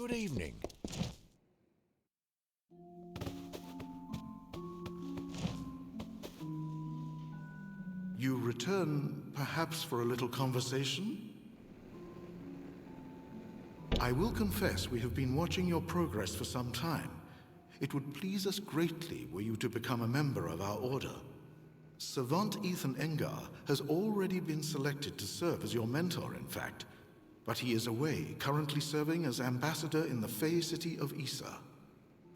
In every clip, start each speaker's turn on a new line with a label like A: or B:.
A: Good evening.
B: You return, perhaps for a little conversation? I will confess we have been watching your progress for some time. It would please us greatly were you to become a member of our order. Savant Ethan Engar has already been selected to serve as your mentor, in fact. But he is away, currently serving as ambassador in the Fey city of Issa.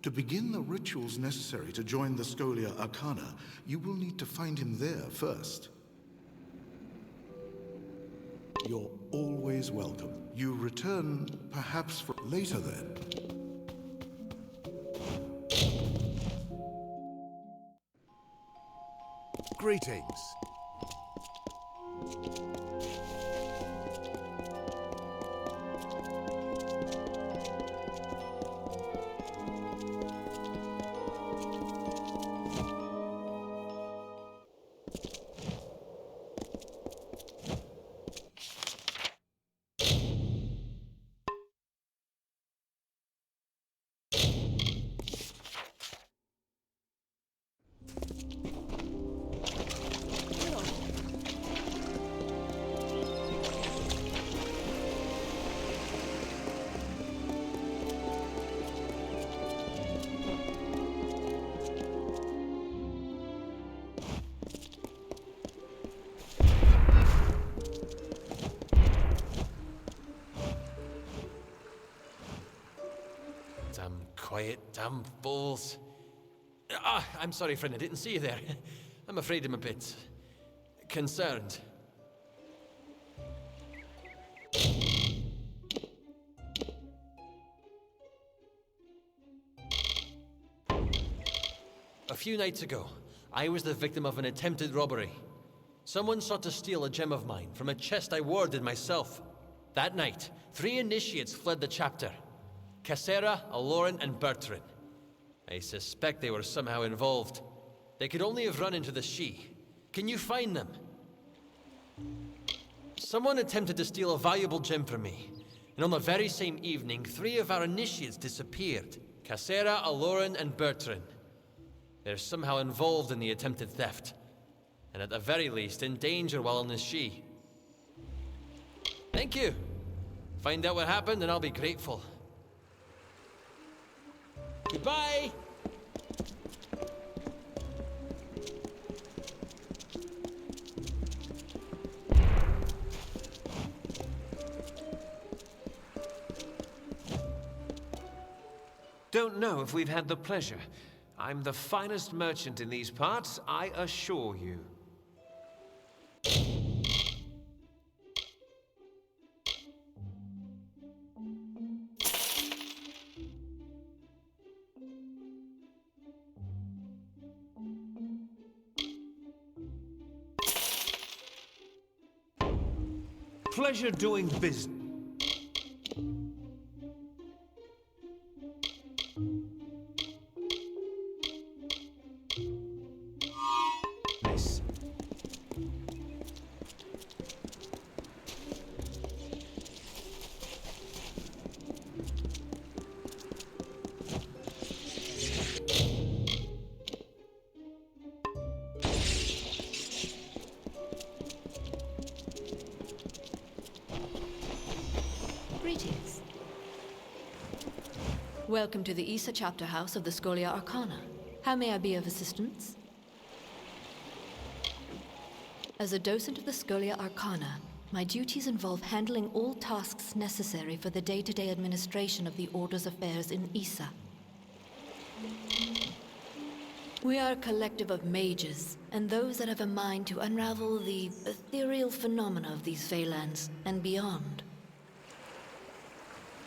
B: To begin the rituals necessary to join the Scholia Arcana, you will need to find him there first. You're always welcome. You return, perhaps for later then.
A: Greetings.
C: Damn quiet, damn fools. I'm sorry, friend, I didn't see you there. I'm afraid I'm a bit concerned. A few nights ago, I was the victim of an attempted robbery. Someone sought to steal a gem of mine from a chest I warded myself. That night, 3 initiates fled the chapter. Cassera, Aloran, and Bertrand. I suspect they were somehow involved. They could only have run into the She. Can you find them? Someone attempted to steal a valuable gem from me, and on the very same evening, 3 of our initiates disappeared. Cassera, Aloran, and Bertrand. They're somehow involved in the attempted theft, and at the very least, in danger while on the She. Thank you. Find out what happened, and I'll be grateful. Goodbye!
D: Don't know if we've had the pleasure. I'm the finest merchant in these parts, I assure you. Pleasure doing business.
E: Greetings. Welcome to the Issa chapter house of the Scholia Arcana. How may I be of assistance? As a docent of the Scholia Arcana, my duties involve handling all tasks necessary for the day-to-day administration of the Order's affairs in Issa. We are a collective of mages, and those that have a mind to unravel the ethereal phenomena of these Feylands and beyond.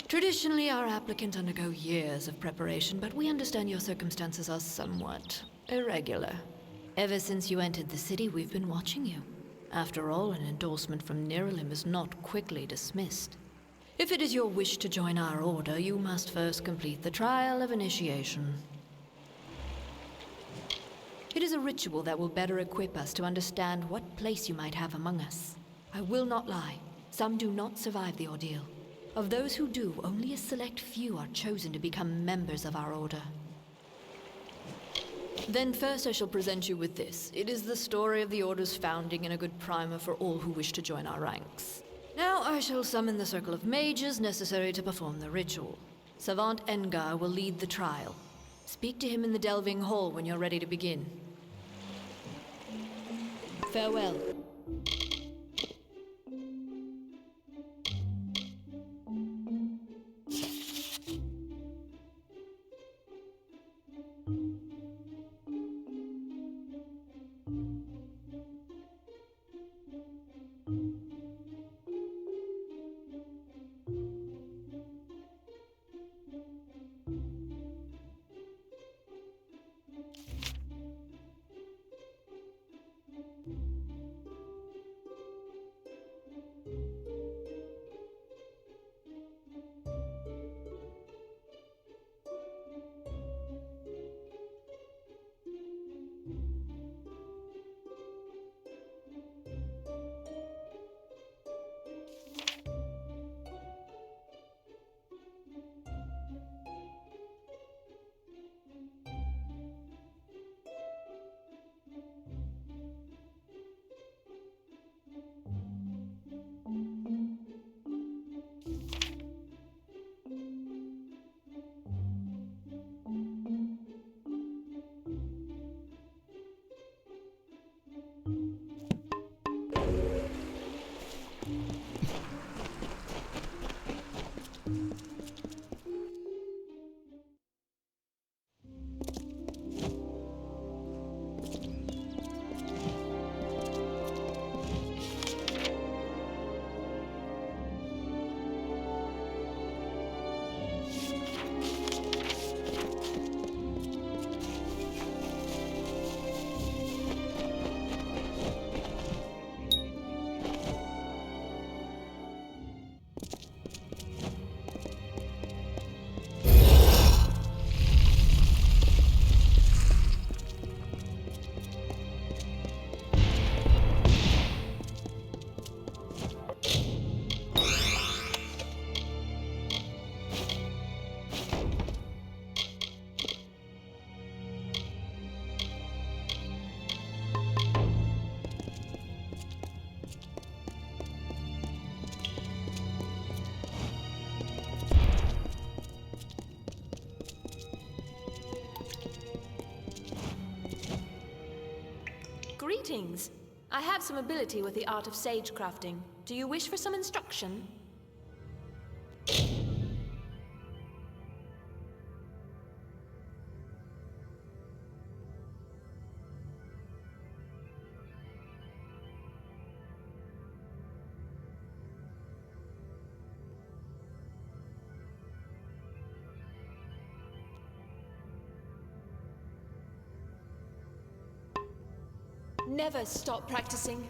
E: Traditionally, our applicants undergo years of preparation, but we understand your circumstances are somewhat irregular. Ever since you entered the city, we've been watching you. After all, an endorsement from Niralim is not quickly dismissed. If it is your wish to join our order, you must first complete the trial of initiation. It is a ritual that will better equip us to understand what place you might have among us. I will not lie. Some do not survive the ordeal. Of those who do, only a select few are chosen to become members of our order. Then first I shall present you with this. It is the story of the Order's founding and a good primer for all who wish to join our ranks. Now I shall summon the circle of mages necessary to perform the ritual. Savant Engar will lead the trial. Speak to him in the Delving Hall when you're ready to begin. Farewell.
A: Greetings. I have some ability with the art of sage crafting. Do you wish for some instruction? Never stop practicing.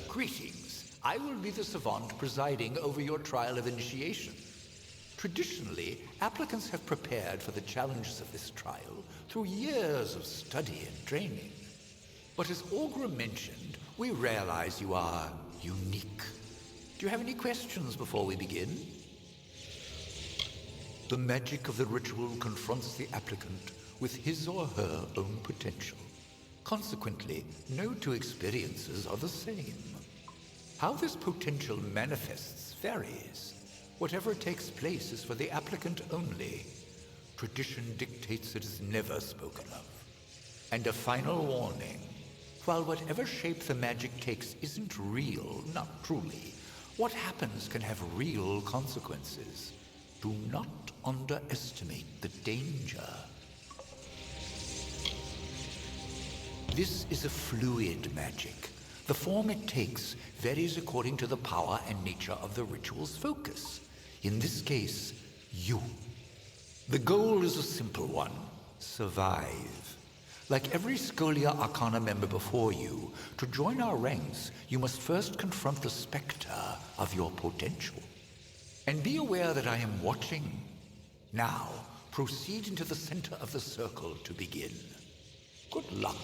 F: Greetings. I will be the savant presiding over your trial of initiation. Traditionally, applicants have prepared for the challenges of this trial through years of study and training. But as Augur mentioned, we realize you are unique. Do you have any questions before we begin? The magic of the ritual confronts the applicant with his or her own potential. Consequently, no two experiences are the same. How this potential manifests varies. Whatever takes place is for the applicant only. Tradition dictates it is never spoken of. And a final warning. While whatever shape the magic takes isn't real, not truly, what happens can have real consequences. Do not underestimate the danger. This is a fluid magic. The form it takes varies according to the power and nature of the ritual's focus. In this case, you. The goal is a simple one. survive. Like every Scholia Arcana member before you, to join our ranks, you must first confront the specter of your potential. And be aware that I am watching. Now, proceed into the center of the circle to begin. Good luck.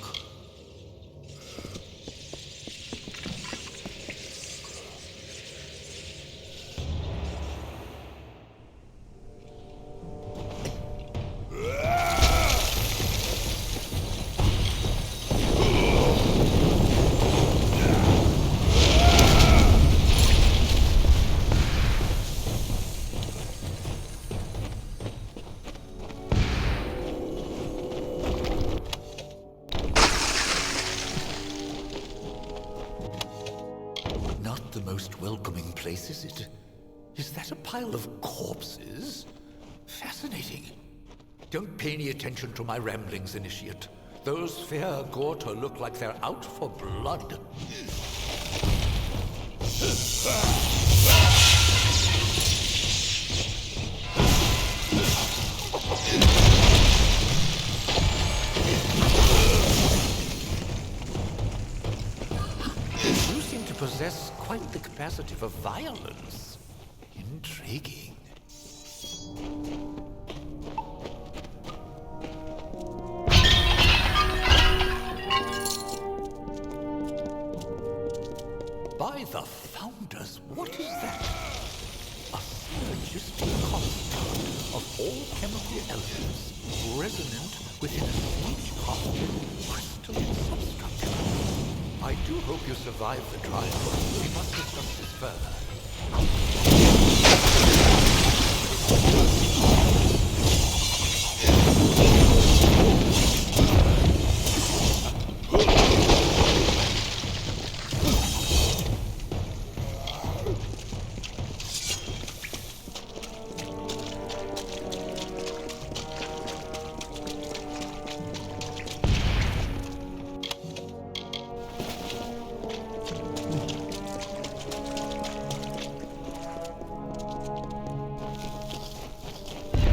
F: Not the most welcoming place, is it? Is that a pile of corpses? Fascinating. Don't pay any attention to my ramblings, Initiate. Those fair Gorta look like they're out for blood. You seem to possess quite the capacity for violence. Intriguing. By the founders, what is that? A synergistic construct of all chemical elements resonant within a sage-crafted crystalline substructure. I do hope you survive the trial. We must discuss this further.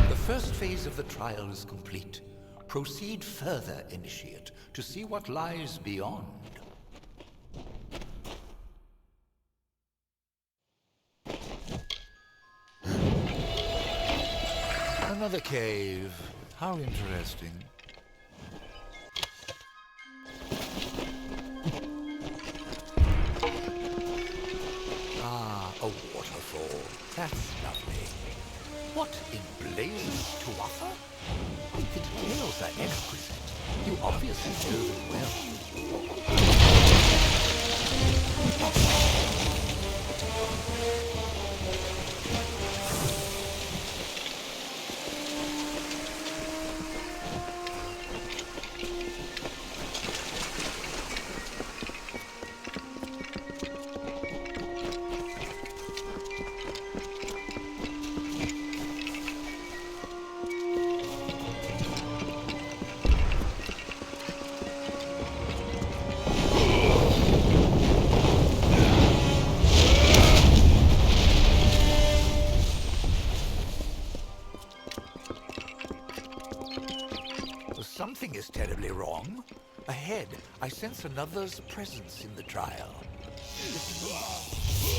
F: The first phase of the trial is complete. Proceed further, Initiate, to see what lies beyond. Another cave. How interesting. Ah, a waterfall. That's lovely. What in blazes to offer? The details are exquisite. You obviously know them well. Something is terribly wrong. Ahead, I sense another's presence in the trial.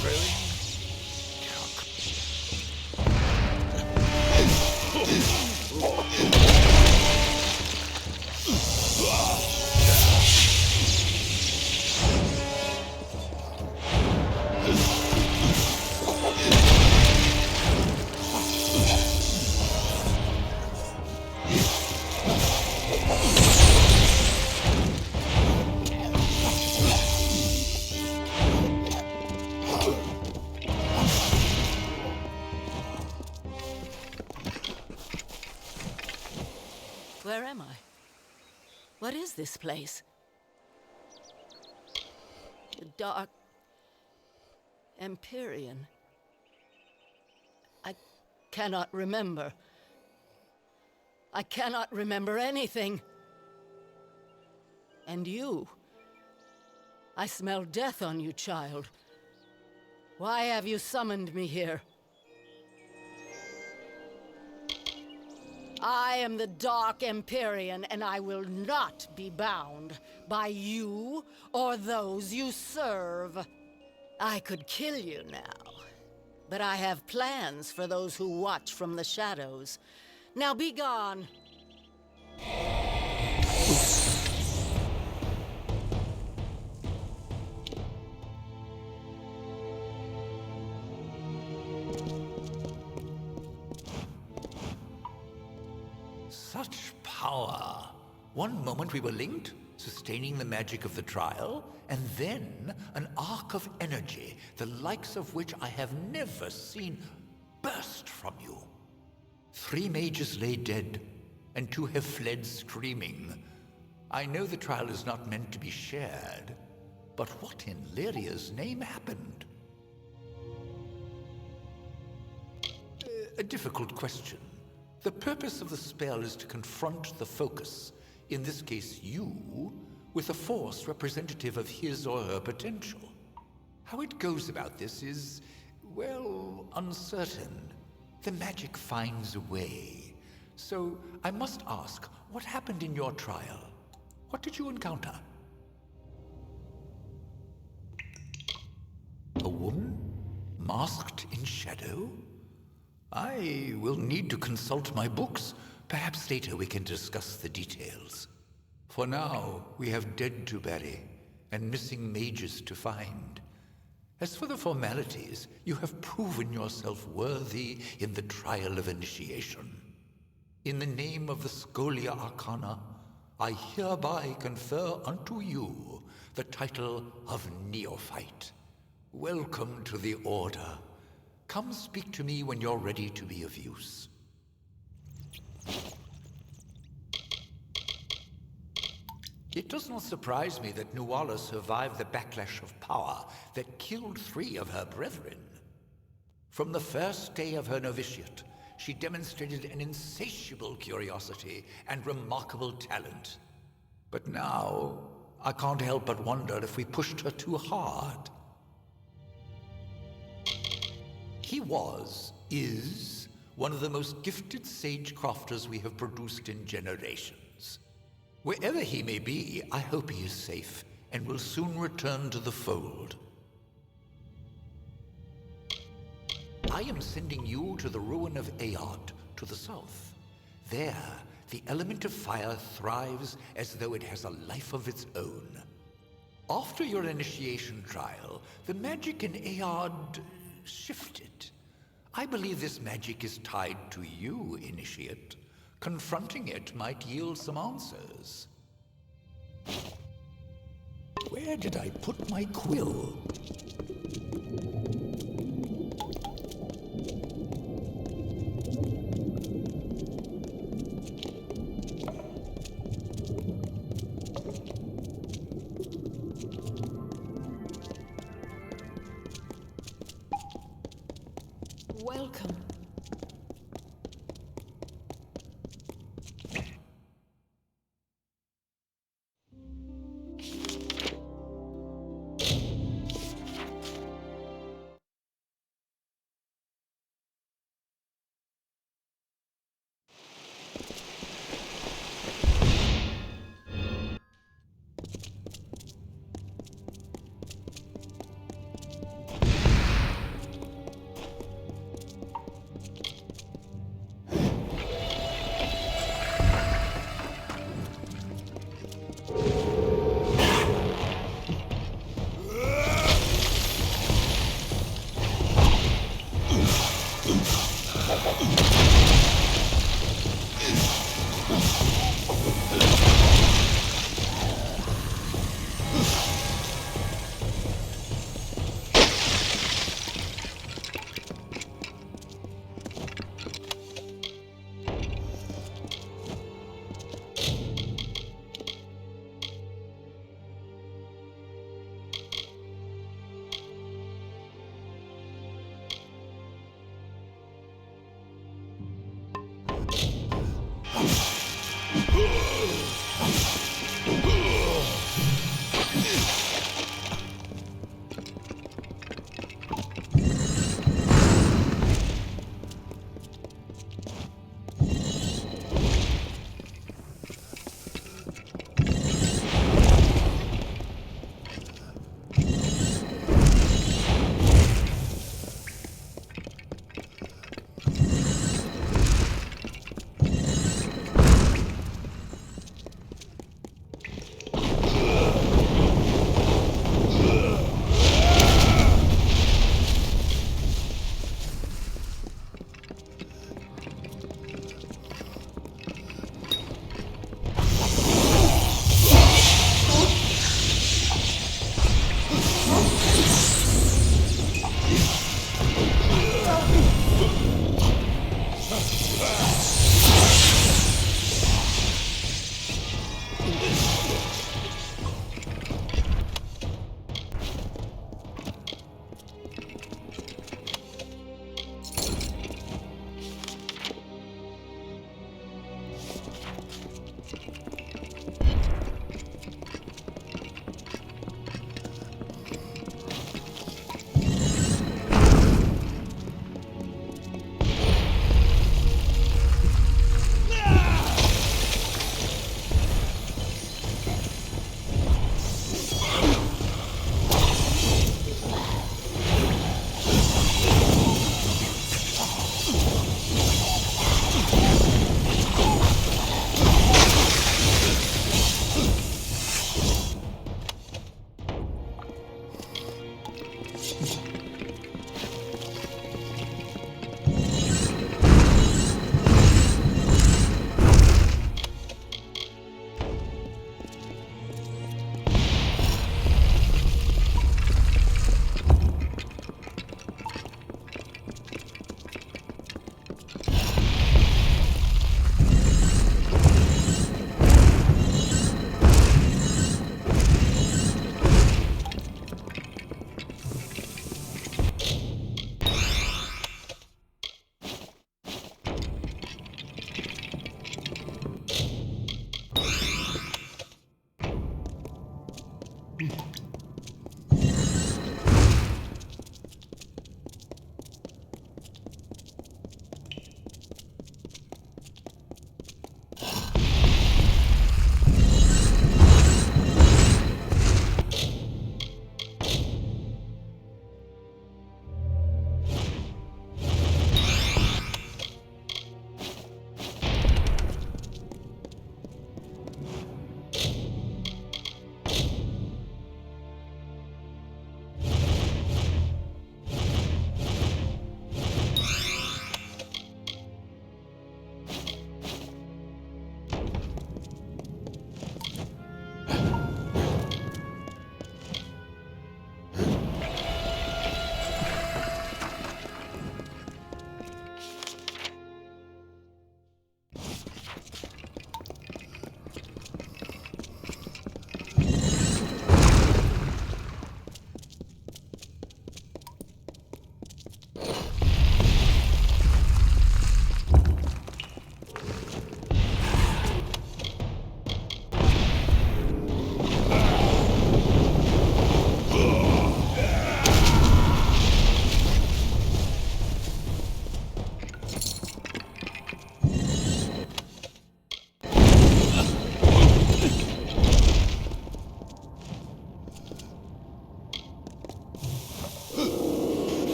F: Growing
G: Where am I? What is this place? The dark Empyrean. I cannot remember. I cannot remember anything. And you? I smell death on you, child. Why have you summoned me here? I am the Dark Empyrean, and I will not be bound by you or those you serve. I could kill you now, but I have plans for those who watch from the shadows. Now be gone.
F: Such power. One moment we were linked, sustaining the magic of the trial, and then an arc of energy, the likes of which I have never seen, burst from you. 3 mages lay dead, and 2 have fled screaming. I know the trial is not meant to be shared, but what in Lyria's name happened? A difficult question. The purpose of the spell is to confront the focus, in this case you, with a force representative of his or her potential. How it goes about this is, well, uncertain. The magic finds a way. So I must ask, what happened in your trial? What did you encounter? A woman? Masked in shadow? I will need to consult my books. Perhaps later we can discuss the details. For now, we have dead to bury and missing mages to find. As for the formalities, you have proven yourself worthy in the trial of initiation. In the name of the Scholia Arcana, I hereby confer unto you the title of Neophyte. Welcome to the Order. Come speak to me when you're ready to be of use. It does not surprise me that Nuala survived the backlash of power that killed 3 of her brethren. From the first day of her novitiate, she demonstrated an insatiable curiosity and remarkable talent. But now, I can't help but wonder if we pushed her too hard. He is, one of the most gifted sage-crafters we have produced in generations. Wherever he may be, I hope he is safe and will soon return to the fold. I am sending you to the ruin of Aod, to the south. There, the element of fire thrives as though it has a life of its own. After your initiation trial, the magic in Aod shifted. I believe this magic is tied to you, Initiate. Confronting it might yield some answers. Where did I put my quill?
A: Welcome.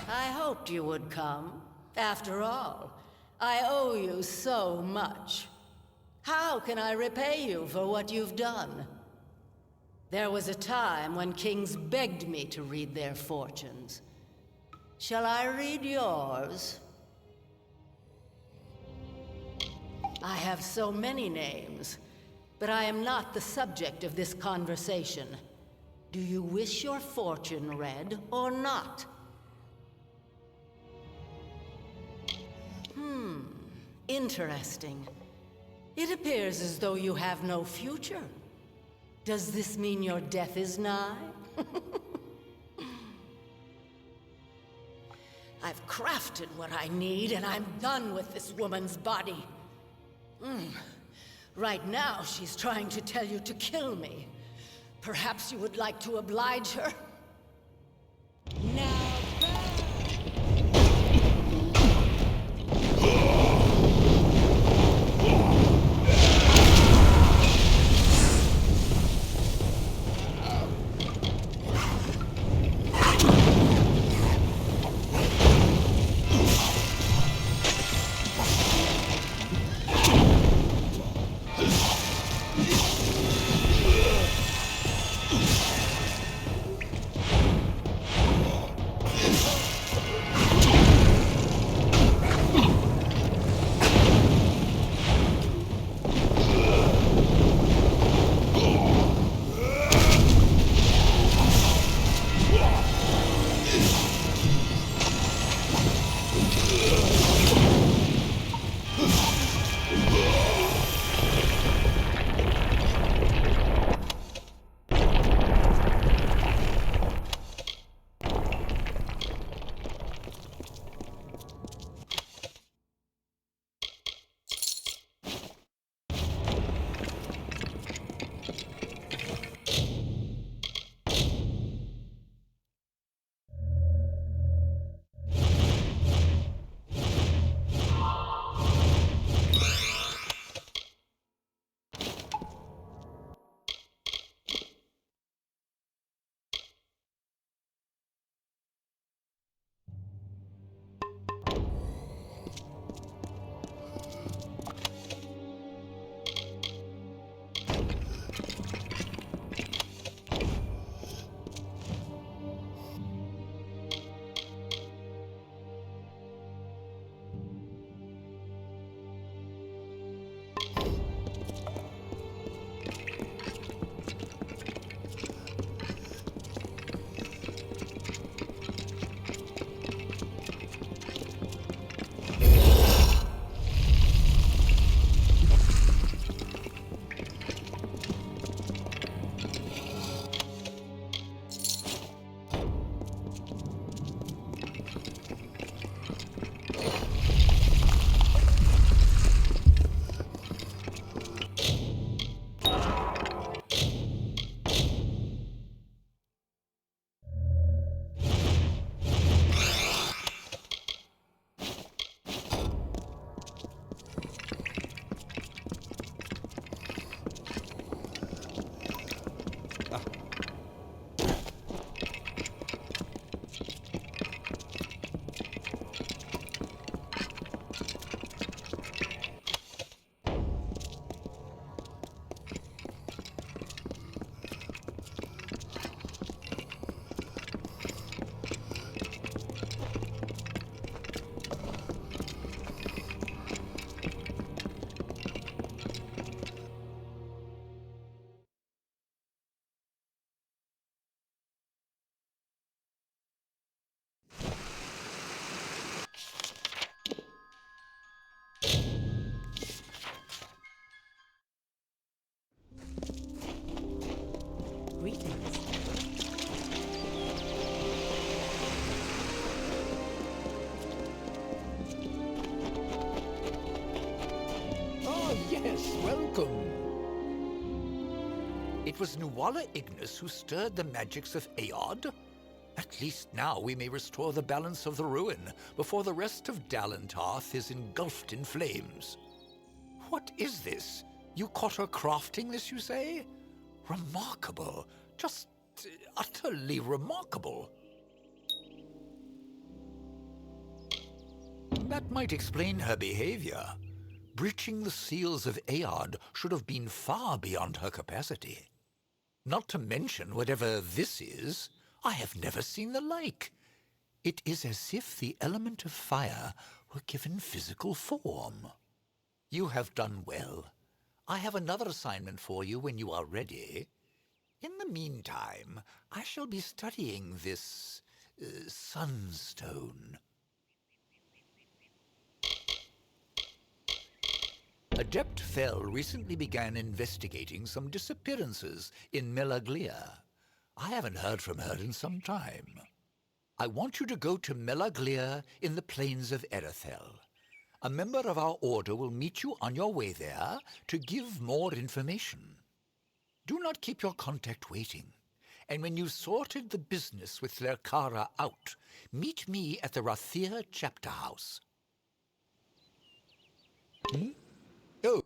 G: I hoped you would come. After all, I owe you so much. How can I repay you for what you've done? There was a time when kings begged me to read their fortunes. Shall I read yours? I have so many names, but I am not the subject of this conversation. Do you wish your fortune read or not? Interesting. It appears as though you have no future. Does this mean your death is nigh? I've crafted what I need, and I'm done with this woman's body. Right now, she's trying to tell you to kill me. Perhaps you would like to oblige her? Now,
F: Yes, welcome. It was Nuala Ignis who stirred the magics of Aod. At least now we may restore the balance of the ruin before the rest of Dalentarth is engulfed in flames. What is this? You caught her crafting this, you say? Remarkable. Just utterly remarkable. That might explain her behavior. Breaching the seals of Aod should have been far beyond her capacity. Not to mention whatever this is, I have never seen the like. It is as if the element of fire were given physical form. You have done well. I have another assignment for you when you are ready. In the meantime, I shall be studying this sunstone. Adept Fell recently began investigating some disappearances in Melaglia. I haven't heard from her in some time. I want you to go to Melaglia in the plains of Erethel. A member of our order will meet you on your way there to give more information. Do not keep your contact waiting. And when you've sorted the business with Lerkara out, meet me at the Rathir chapter house. Oh.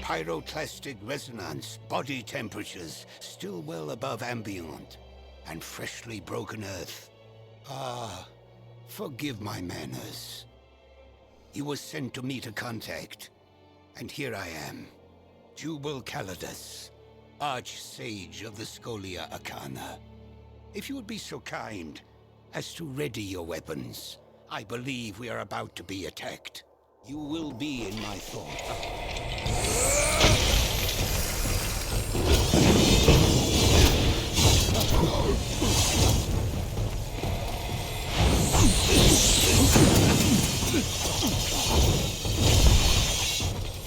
H: Pyroclastic resonance, body temperatures still well above ambient, and freshly broken earth. Ah, forgive my manners. You were sent to meet a contact, and here I am, Jubal Calidus, Arch-Sage of the Scholia Arcana. If you would be so kind as to ready your weapons, I believe we are about to be attacked. You will be in my thoughts.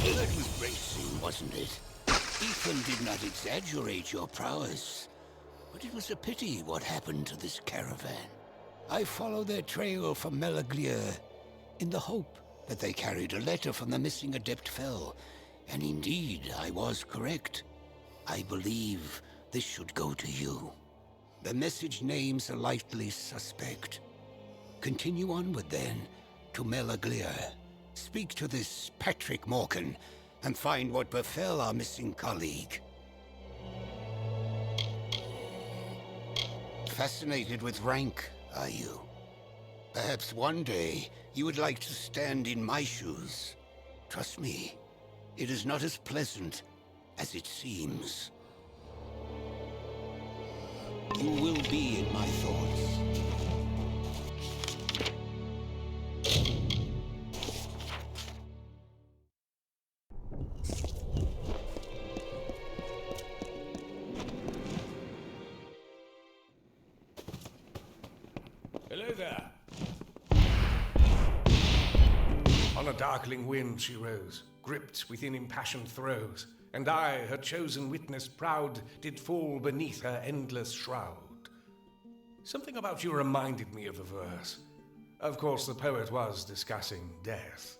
H: That was bracing, wasn't it? Ethan did not exaggerate your prowess, but it was a pity what happened to this caravan. I followed their trail from Melaglia in the hope that they carried a letter from the missing Adept Fell, and indeed I was correct. I believe this should go to you. The message names a likely suspect. Continue onward then, to Melaglir. Speak to this Patrick Morgan and find what befell our missing colleague. Fascinated with rank, are you? Perhaps one day you would like to stand in my shoes. Trust me, it is not as pleasant as it seems. You will be in my thoughts.
I: Hello there. On a darkling wind she rose, gripped within impassioned throes, and I, her chosen witness proud, did fall beneath her endless shroud. Something about you reminded me of a verse. Of course, the poet was discussing death.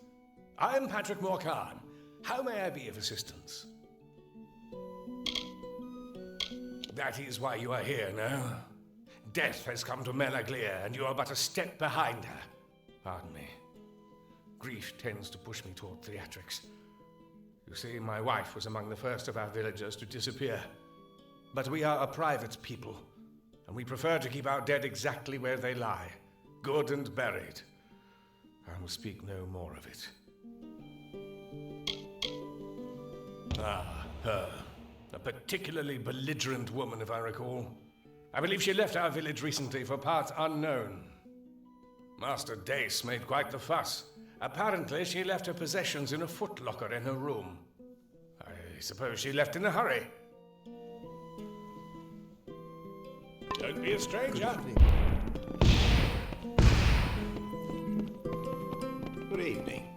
I: I am Patrick Morgan. How may I be of assistance? That is why you are here, no? Death has come to Melaglir, and you are but a step behind her. Pardon me. Grief tends to push me toward theatrics. You see, my wife was among the first of our villagers to disappear. But we are a private people, and we prefer to keep our dead exactly where they lie, good and buried. I will speak no more of it. Ah, her. A particularly belligerent woman, if I recall. I believe she left our village recently for parts unknown. Master Dace made quite the fuss. Apparently, she left her possessions in a footlocker in her room. I suppose she left in a hurry. Don't be a stranger.
H: Good evening.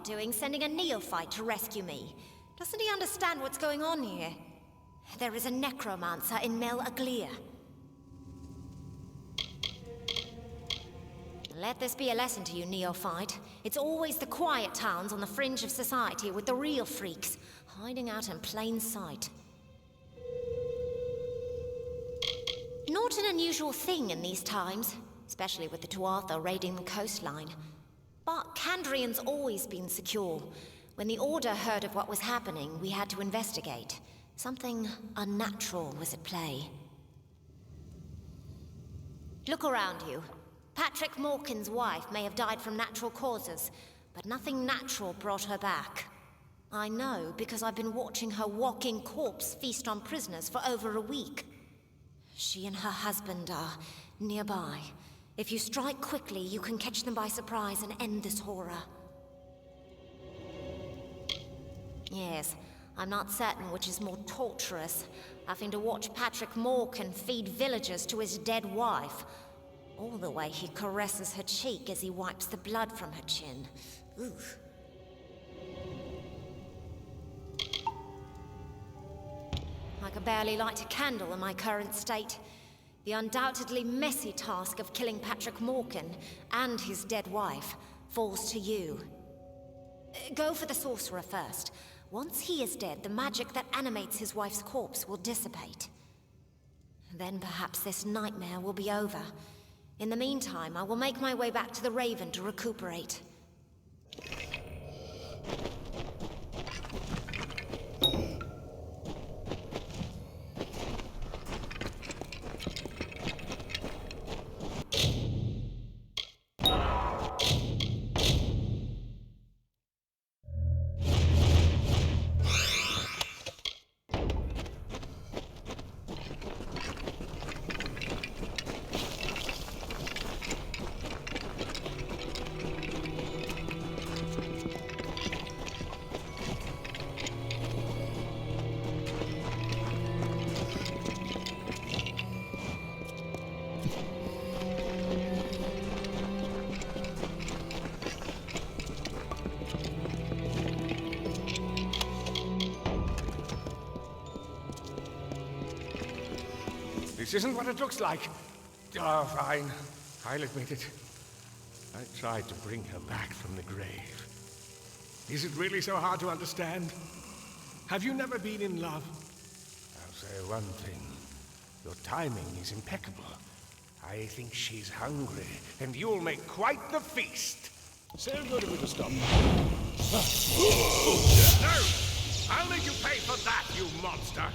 J: doing sending a neophyte to rescue me? Doesn't he understand what's going on here? There is a necromancer in Mel Aglia. Let this be a lesson to you, neophyte. It's always the quiet towns on the fringe of society with the real freaks, hiding out in plain sight. Not an unusual thing in these times, especially with the Tuatha raiding the coastline. But Kandrian's always been secure. When the Order heard of what was happening, we had to investigate. Something unnatural was at play. Look around you. Patrick Morkin's wife may have died from natural causes, but nothing natural brought her back. I know because I've been watching her walking corpse feast on prisoners for over a week. She and her husband are nearby. If you strike quickly, you can catch them by surprise and end this horror. Yes, I'm not certain which is more torturous, having to watch Patrick Morkin feed villagers to his dead wife, or the way he caresses her cheek as he wipes the blood from her chin. Oof. I could barely light a candle in my current state. The undoubtedly messy task of killing Patrick Morkin and his dead wife falls to you. Go for the sorcerer first. Once he is dead, the magic that animates his wife's corpse will dissipate. Then perhaps this nightmare will be over. In the meantime, I will make my way back to the Raven to recuperate.
I: This isn't what it looks like. Oh, fine. I'll admit it. I tried to bring her back from the grave. Is it really so hard to understand? Have you never been in love? I'll say one thing. Your timing is impeccable. I think she's hungry, and you'll make quite the feast.
K: So good of you to stop.
I: No! I'll make you pay for that, you monster!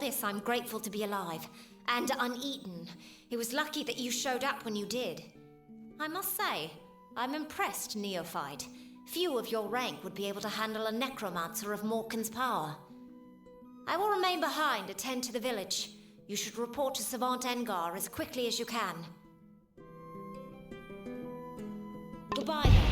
J: this, I'm grateful to be alive. And uneaten. It was lucky that you showed up when you did. I must say, I'm impressed, neophyte. Few of your rank would be able to handle a necromancer of Morkan's power. I will remain behind, attend to the village. You should report to Savant Engar as quickly as you can. Goodbye, then.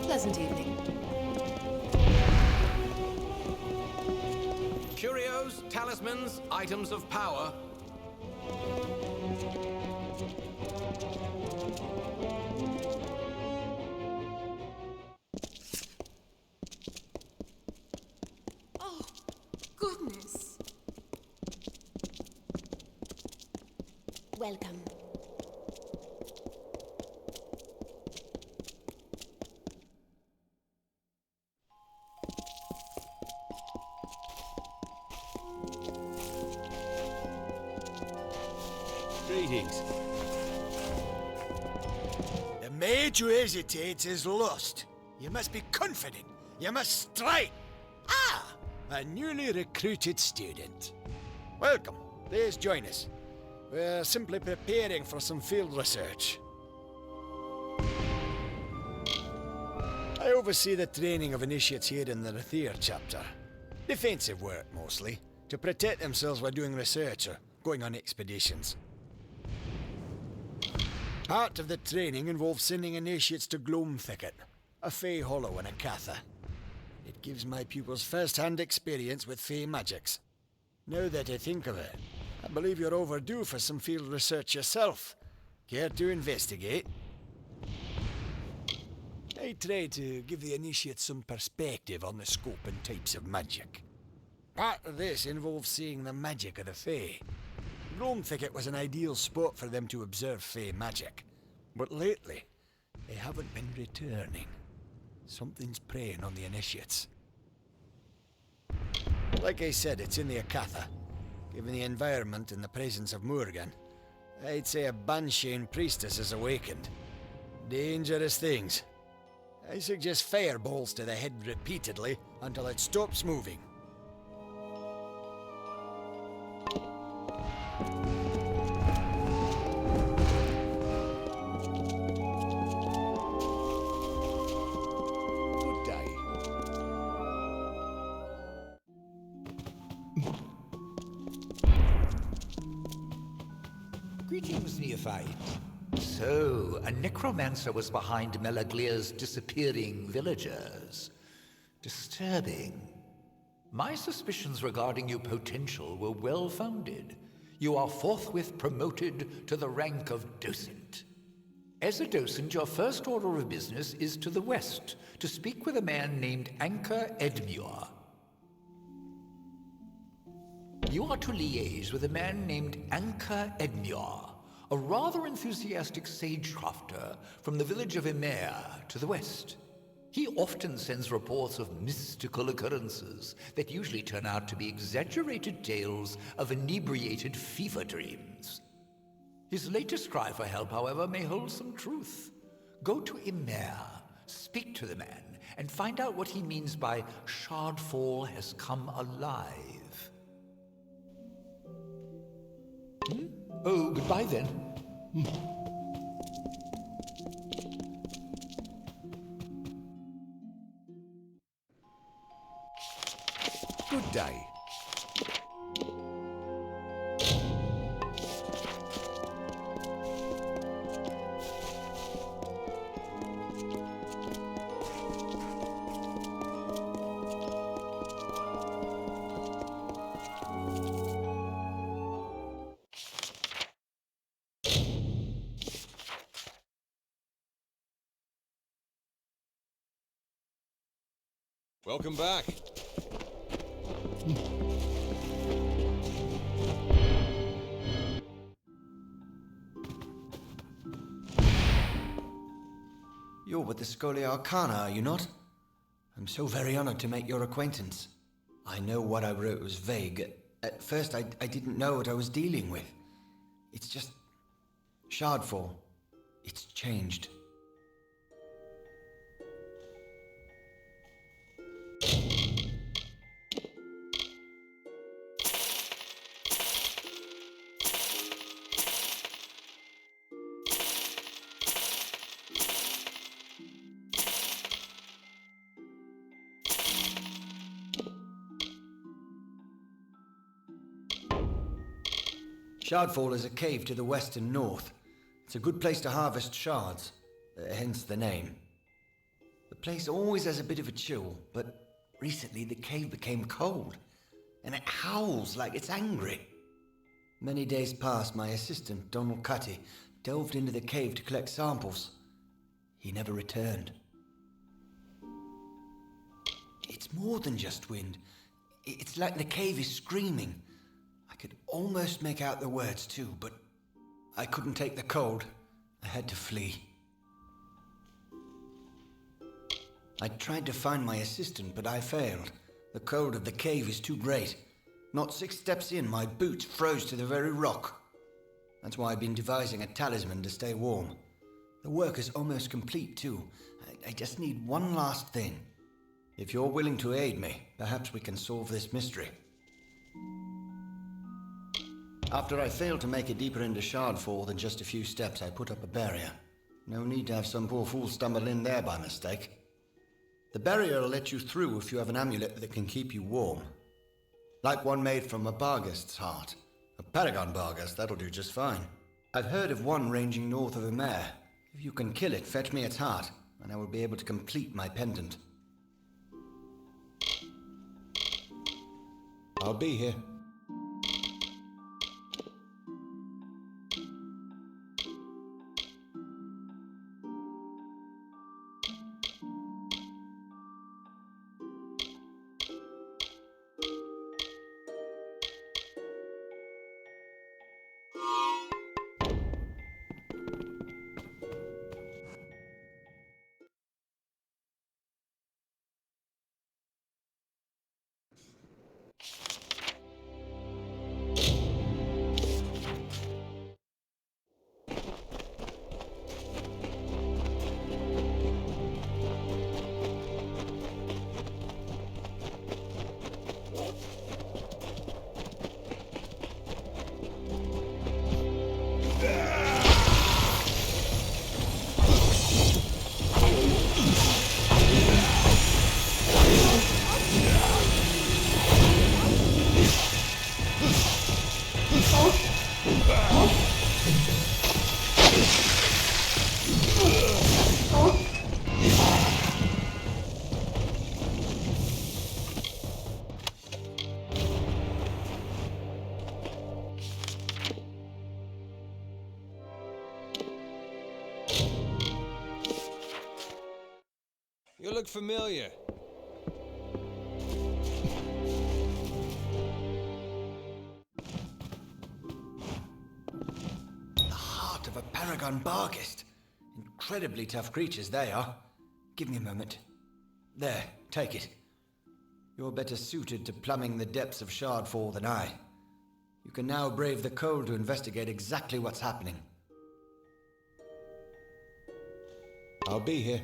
E: Pleasant evening.
K: Curios, talismans, items of power.
L: Oh, goodness.
J: Welcome.
M: Greetings. The maid who hesitates is lost. You must be confident. You must strike. Ah! A newly recruited student. Welcome. Please join us. We're simply preparing for some field research. I oversee the training of initiates here in the Rathir chapter. Defensive work, mostly, to protect themselves while doing research or going on expeditions. Part of the training involves sending initiates to Gloam Thicket, a Fey hollow in a Katha. It gives my pupils first-hand experience with Fey magics. Now that I think of it, I believe you're overdue for some field research yourself. Care to investigate? I try to give the initiates some perspective on the scope and types of magic. Part of this involves seeing the magic of the Fey. Gloam Thicket was an ideal spot for them to observe Fey magic. But lately, they haven't been returning. Something's preying on the initiates. Like I said, it's in the Akatha. Given the environment and the presence of Morgan, I'd say a Banshane priestess has awakened. Dangerous things. I suggest fireballs to the head repeatedly until it stops moving.
F: Greetings, neophyte. So, a necromancer was behind Melaglir's disappearing villagers. Disturbing. My suspicions regarding your potential were well-founded. You are forthwith promoted to the rank of docent. As a docent, your first order of business is to the west, to speak with a man named Anka Edmure. You are to liaise with a man named Anka Edmure, a rather enthusiastic sagecrafter from the village of Emer to the west. He often sends reports of mystical occurrences that usually turn out to be exaggerated tales of inebriated fever dreams. His latest cry for help, however, may hold some truth. Go to Emer, speak to the man, and find out what he means by Shardfall has come alive. Oh, goodbye then.
M: Good day.
N: Welcome back.
M: You're with the Scholia Arcana, are you not? I'm so very honored to make your acquaintance. I know what I wrote was vague. At first, I didn't know what I was dealing with. It's just... Shardfall. It's changed. Shardfall is a cave to the west and north. It's a good place to harvest shards, hence the name. The place always has a bit of a chill, but recently the cave became cold, and it howls like it's angry. Many days past, my assistant, Donald Cutty, delved into the cave to collect samples. He never returned. It's more than just wind. It's like the cave is screaming. I could almost make out the words too, but I couldn't take the cold. I had to flee. I tried to find my assistant, but I failed. The cold of the cave is too great. Not 6 steps in, my boots froze to the very rock. That's why I've been devising a talisman to stay warm. The work is almost complete too. I just need one last thing. If you're willing to aid me, perhaps we can solve this mystery. After I failed to make it deeper into Shardfall than just a few steps, I put up a barrier. No need to have some poor fool stumble in there by mistake. The barrier will let you through if you have an amulet that can keep you warm. Like one made from a Barghest's heart. A Paragon Barghest, that'll do just fine. I've heard of one ranging north of Amalur. If you can kill it, fetch me its heart, and I will be able to complete my pendant. I'll be here.
N: You look familiar.
M: The heart of a Paragon Barghest. Incredibly tough creatures they are. Give me a moment. There, take it. You're better suited to plumbing the depths of Shardfall than I. You can now brave the cold to investigate exactly what's happening. I'll be here.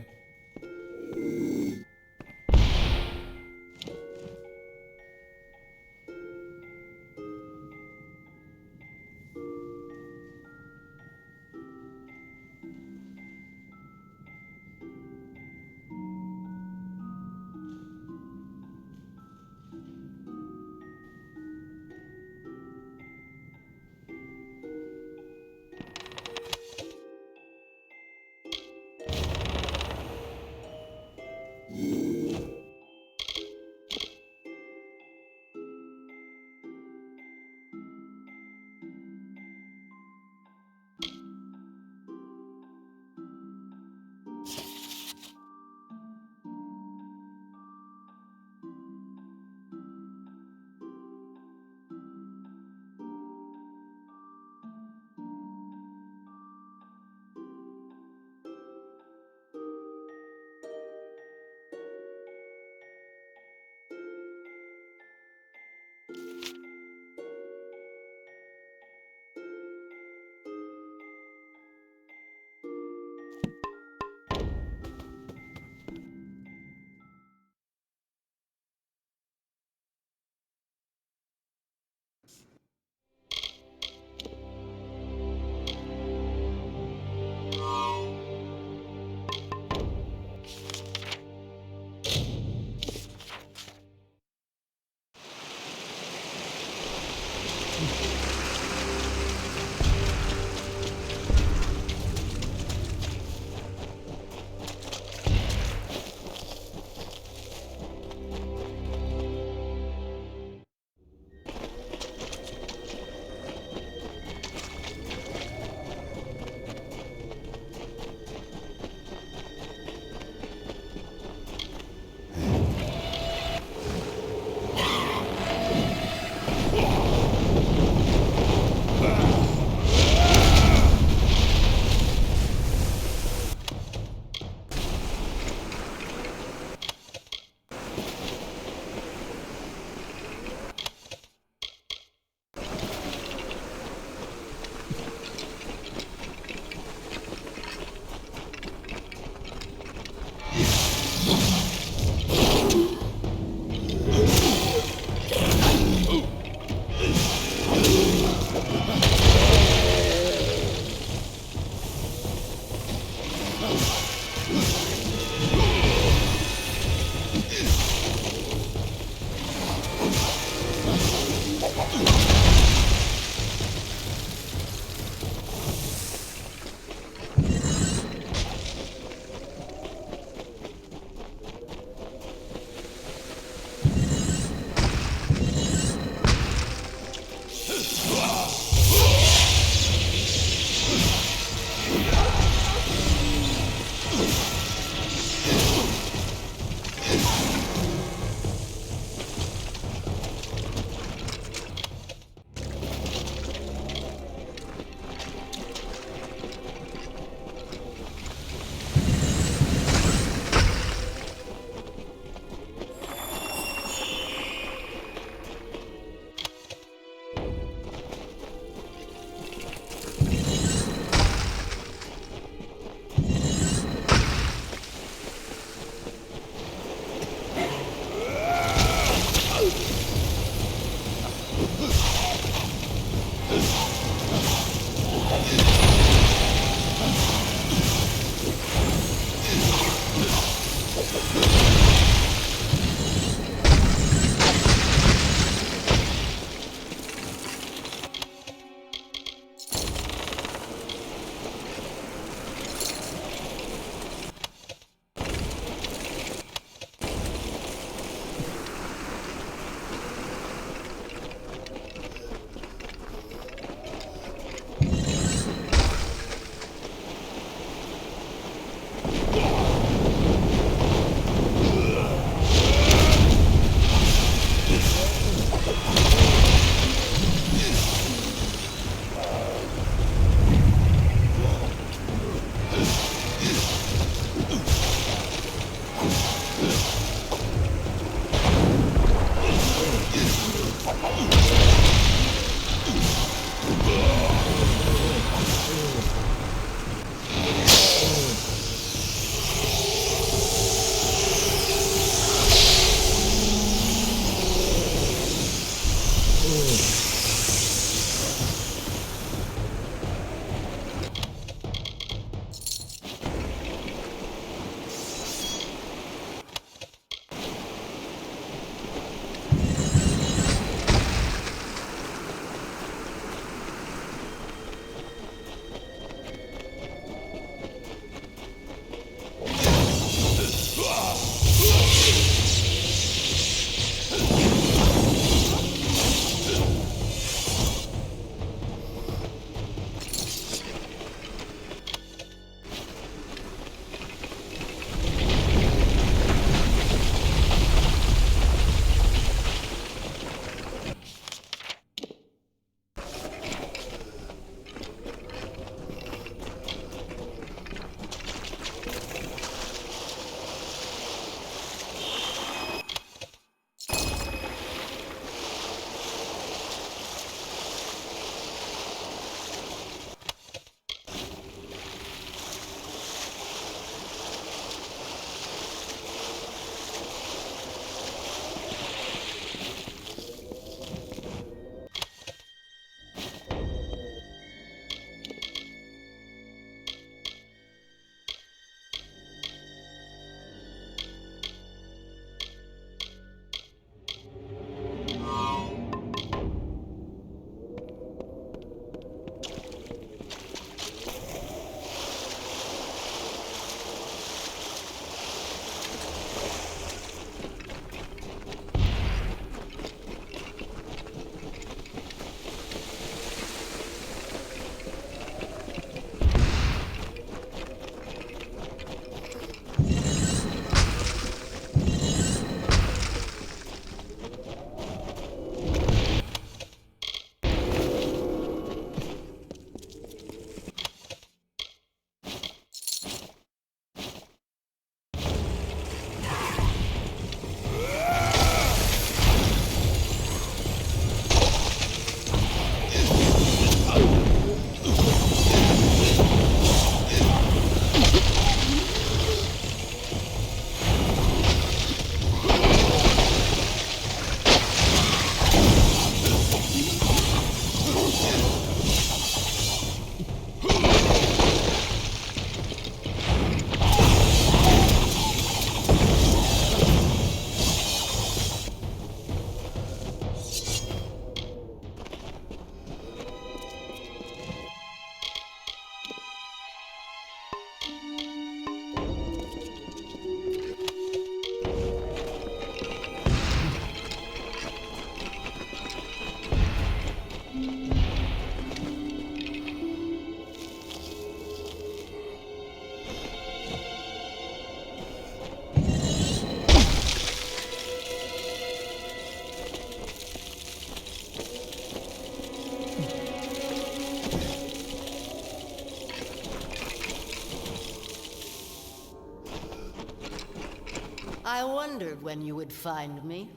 G: I wondered when you would find me.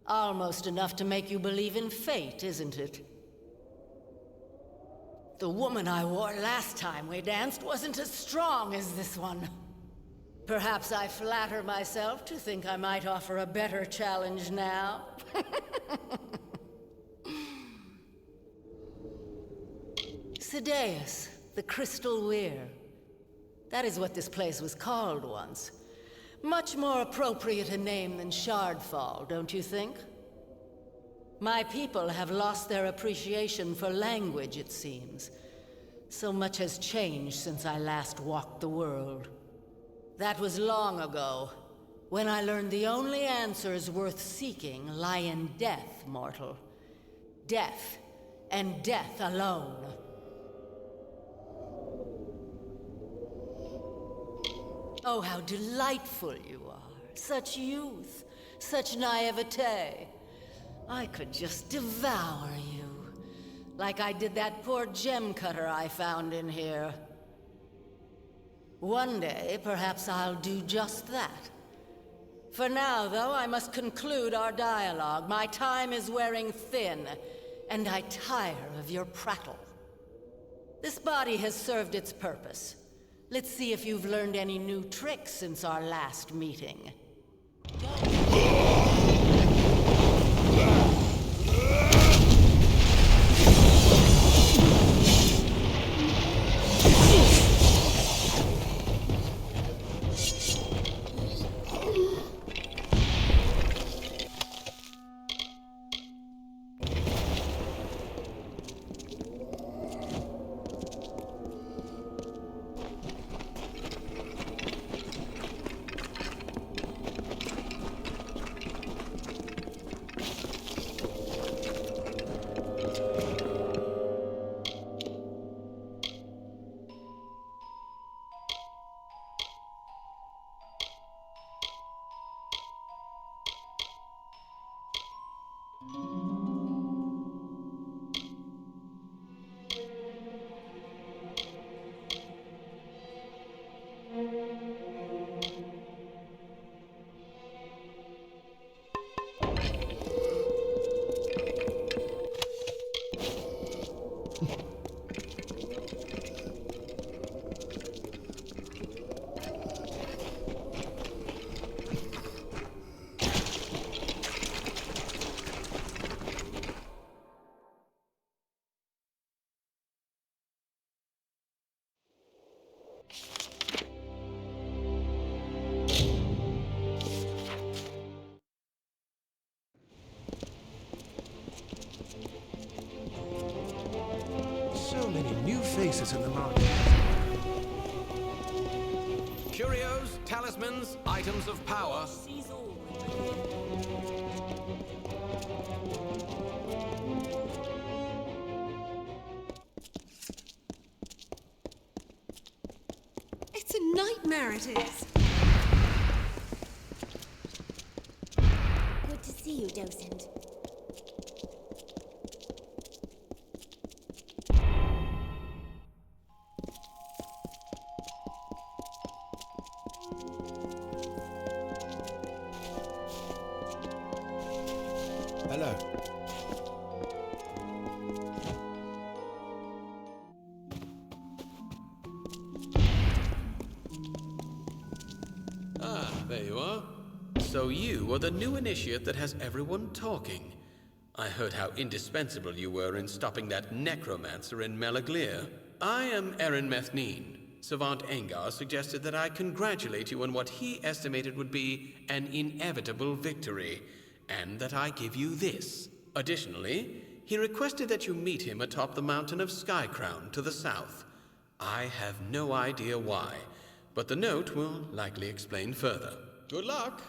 G: Almost enough to make you believe in fate, isn't it? The woman I wore last time we danced wasn't as strong as this one. Perhaps I flatter myself to think I might offer a better challenge now. Sideus, the Crystal Weir. That is what this place was called once. Much more appropriate a name than Shardfall, don't you think? My people have lost their appreciation for language, it seems. So much has changed since I last walked the world. That was long ago, when I learned the only answers worth seeking lie in death, mortal. Death, and death alone. Oh, how delightful you are. Such youth, such naivete. I could just devour you. Like I did that poor gem cutter I found in here. One day, perhaps I'll do just that. For now, though, I must conclude our dialogue. My time is wearing thin, and I tire of your prattle. This body has served its purpose. Let's see if you've learned any new tricks since our last meeting.
K: So many new faces in the market. Curios, talismans, items of power.
L: It's a nightmare, it is.
J: Good to see you, Docent.
K: Hello.
O: Ah, there you are. So you are the new initiate that has everyone talking. I heard how indispensable you were in stopping that necromancer in Melaglir. I am Eren Methnine. Savant Engar suggested that I congratulate you on what he estimated would be an inevitable victory, and that I give you this. Additionally, he requested that you meet him atop the mountain of Skycrown to the south. I have no idea why, but the note will likely explain further. Good luck!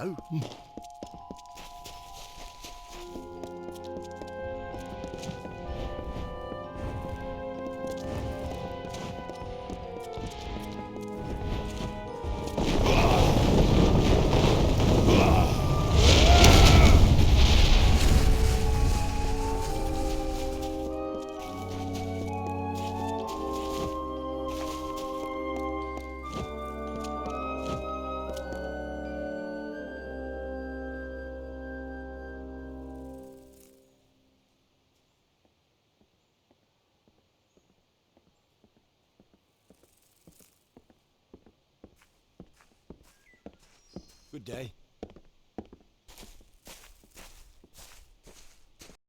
M: now. Good day.